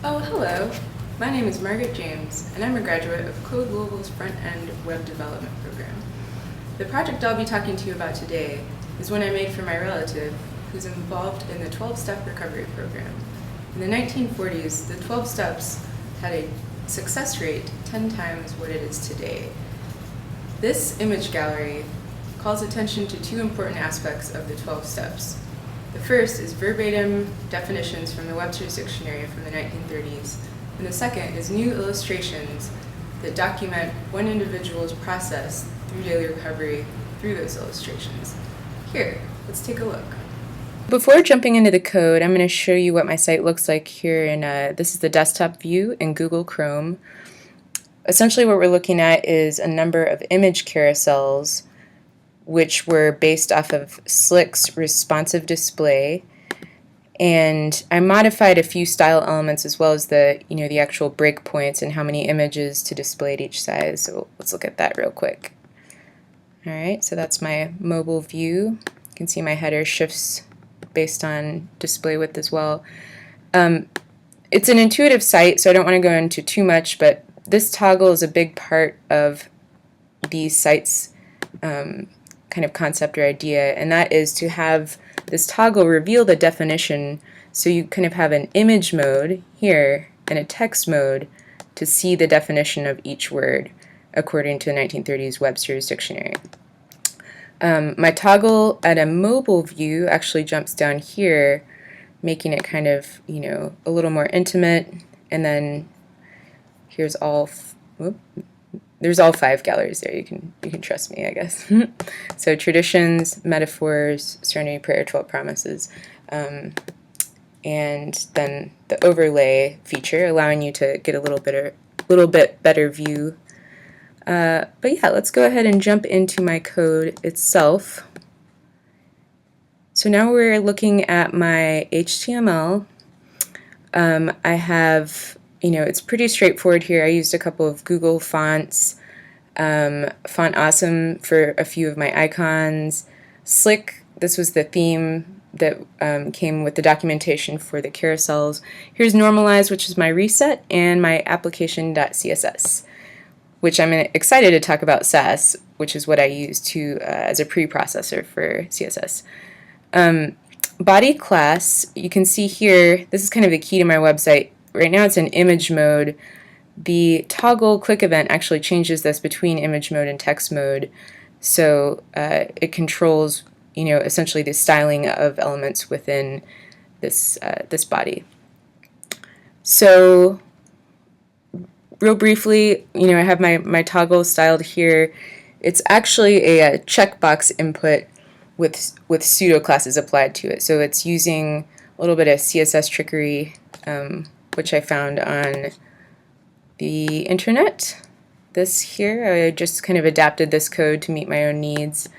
Oh, hello. My name is Margaret James, and I'm a graduate of Code Louisville's front-end web development program. The project I'll be talking to you about today is one I made for my relative who's involved in the 12-step recovery program. In the 1940s, the 12 steps had a success rate 10 times what it is today. This image gallery calls attention to two important aspects of the 12 steps. The first is verbatim definitions from the Webster's Dictionary from the 1930s, and the second is new illustrations that document one individual's process through daily recovery through those illustrations. Here, let's take a look. Before jumping into the code, I'm going to show you what my site looks like here in, this is the desktop view in Google Chrome. Essentially what we're looking at is a number of image carousels which were based off of Slick's responsive display, and I modified a few style elements as well as the actual breakpoints and how many images to display at each size. So let's look at that real quick. Alright, so that's my mobile view. You can see my header shifts based on display width as well. It's an intuitive site, so I don't want to go into too much, but this toggle is a big part of the site's kind of concept or idea, and that is to have this toggle reveal the definition, so you kind of have an image mode here and a text mode to see the definition of each word according to the 1930s Webster's Dictionary. My toggle at a mobile view actually jumps down here, making it kind of, a little more intimate, and then here's there's all 5 galleries there. You can trust me, I guess. So traditions, metaphors, serenity, prayer, 12 promises, and then the overlay feature, allowing you to get a little bit better view. But yeah, let's go ahead and jump into my code itself. So now we're looking at my HTML. I have, it's pretty straightforward here. I used a couple of Google fonts, Font Awesome for a few of my icons, Slick, this was the theme that came with the documentation for the carousels. Here's Normalize, which is my reset, and my application.css, which I'm excited to talk about Sass, which is what I use as a preprocessor for CSS. Body class, you can see here, this is kind of the key to my website. Right now it's in image mode. The toggle click event actually changes this between image mode and text mode, so it controls, essentially the styling of elements within this body. So, real briefly, I have my toggle styled here. It's actually a checkbox input with pseudo classes applied to it. So it's using a little bit of CSS trickery, which I found on the internet. This here, I just kind of adapted this code to meet my own needs.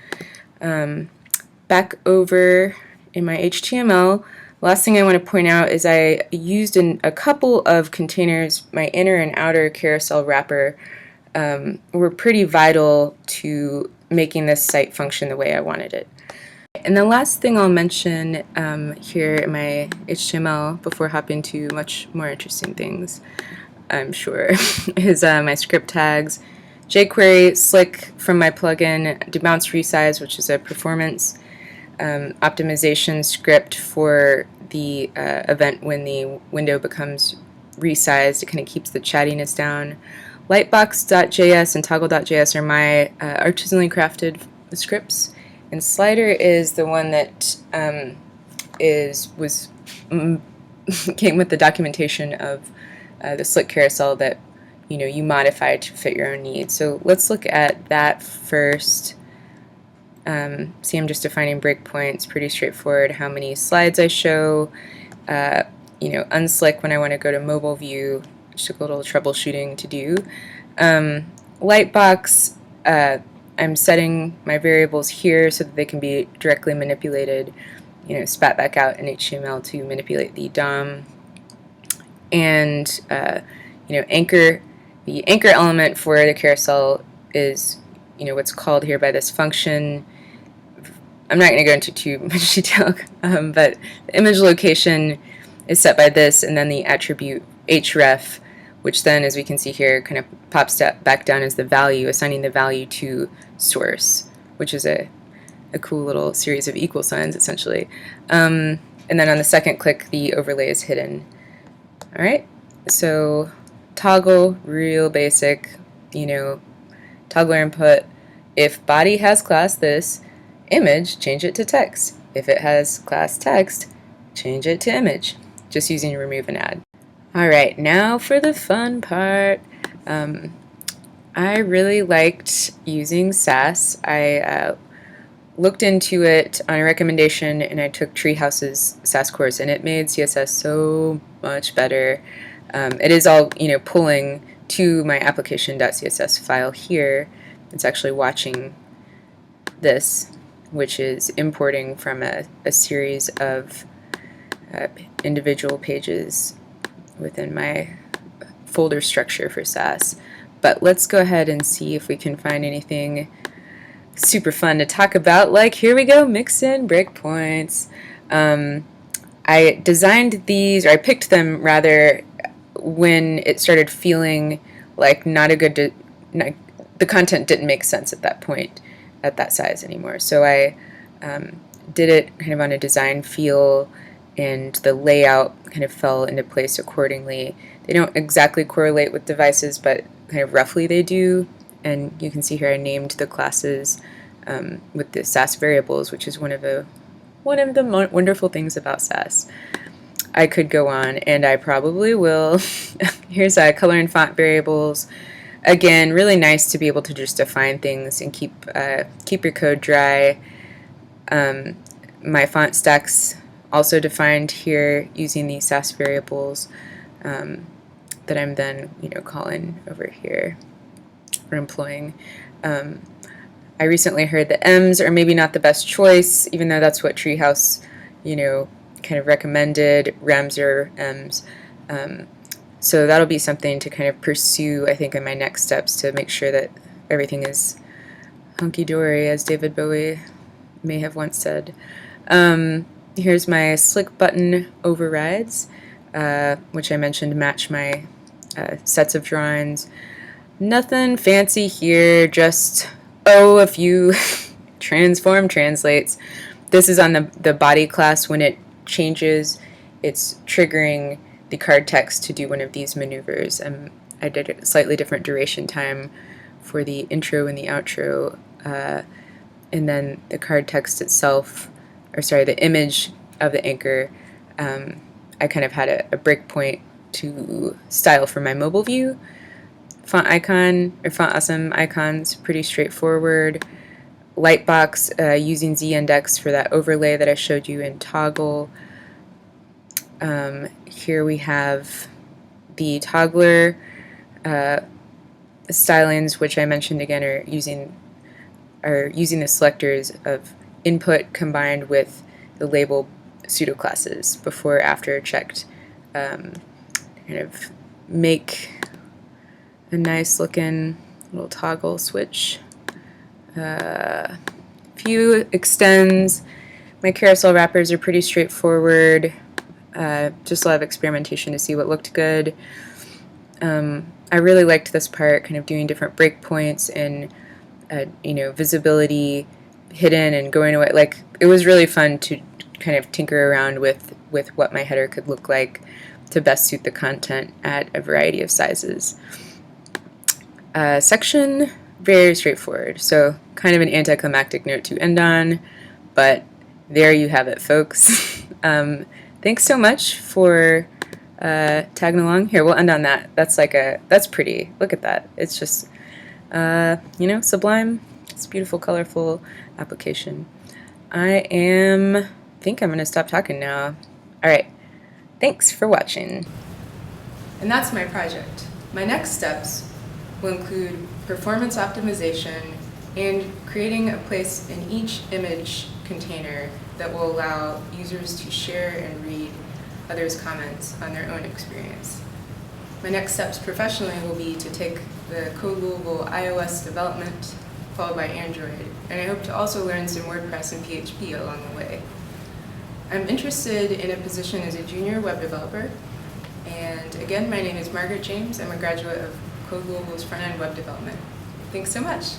Back over in my HTML, last thing I want to point out is I used a couple of containers. My inner and outer carousel wrapper were pretty vital to making this site function the way I wanted it. And the last thing I'll mention here in my HTML before hopping to much more interesting things, I'm sure, is my script tags. jQuery, Slick from my plugin, debounce resize, which is a performance optimization script for the event when the window becomes resized. It kind of keeps the chattiness down. Lightbox.js and toggle.js are my artisanally crafted scripts. And Slider is the one that came with the documentation of the Slick carousel that you modify to fit your own needs. So let's look at that first. See, I'm just defining breakpoints, pretty straightforward. How many slides I show, unslick when I want to go to mobile view, which took a little troubleshooting to do. Lightbox, I'm setting my variables here so that they can be directly manipulated, spat back out in HTML to manipulate the DOM. And anchor, the anchor element for the carousel is what's called here by this function. I'm not going to go into too much detail, but the image location is set by this, and then the attribute href, which then, as we can see here, kind of pops back down as the value, assigning the value to source, which is a cool little series of equal signs, essentially. And then on the second click, the overlay is hidden. All right, so toggle, real basic, toggler input. If body has class this, image, change it to text. If it has class text, change it to image, just using remove and add. All right, now for the fun part. I really liked using Sass. I looked into it on a recommendation, and I took Treehouse's Sass course, and it made CSS so much better. It is all pulling to my application.css file here. It's actually watching this, which is importing from a series of individual pages within my folder structure for Sass. But let's go ahead and see if we can find anything super fun to talk about. Like, here we go, mix in breakpoints. I designed these, or I picked them rather, when it started feeling like the content didn't make sense at that point, at that size anymore. So I did it kind of on a design feel, and the layout kind of fell into place accordingly. They don't exactly correlate with devices, but kind of roughly they do. And you can see here I named the classes with the Sass variables, which is one of the wonderful things about Sass. I could go on, and I probably will. Here's color and font variables. Again, really nice to be able to just define things and keep your code dry. My font stacks also defined here using these Sass variables that I'm then calling over here or employing. I recently heard that M's are maybe not the best choice, even though that's what Treehouse kind of recommended. Rems or M's. So that'll be something to kind of pursue, I think, in my next steps, to make sure that everything is hunky-dory, as David Bowie may have once said. Here's my slick button overrides, which I mentioned match my sets of drawings. Nothing fancy here, just, a few transform translates. This is on the body class. When it changes, it's triggering the card text to do one of these maneuvers. I did a slightly different duration time for the intro and the outro, and then the card text itself, the image of the anchor, I kind of had a breakpoint to style for my mobile view. Font icon, or font awesome icons, pretty straightforward. Lightbox, using z-index for that overlay that I showed you in toggle. Here we have the toggler stylings, which I mentioned again are using the selectors of input combined with the label pseudoclasses before after checked, kind of make a nice looking little toggle switch. Few extends. My carousel wrappers are pretty straightforward. Just a lot of experimentation to see what looked good. I really liked this part, kind of doing different breakpoints and visibility hidden and going away. Like, it was really fun to kind of tinker around with what my header could look like to best suit the content at a variety of sizes. Section, very straightforward. So kind of an anticlimactic note to end on, but there you have it, folks. Thanks so much for tagging along. Here, we'll end on that. That's pretty. Look at that. It's just, sublime. It's a beautiful, colorful application. I think I'm going to stop talking now. All right. Thanks for watching. And that's my project. My next steps will include performance optimization and creating a place in each image container that will allow users to share and read others' comments on their own experience. My next steps professionally will be to take the Code Louisville iOS development, followed by Android, and I hope to also learn some WordPress and PHP along the way. I'm interested in a position as a junior web developer, And again, my name is Margaret James. I'm a graduate of Code Global's front-end web development. Thanks so much.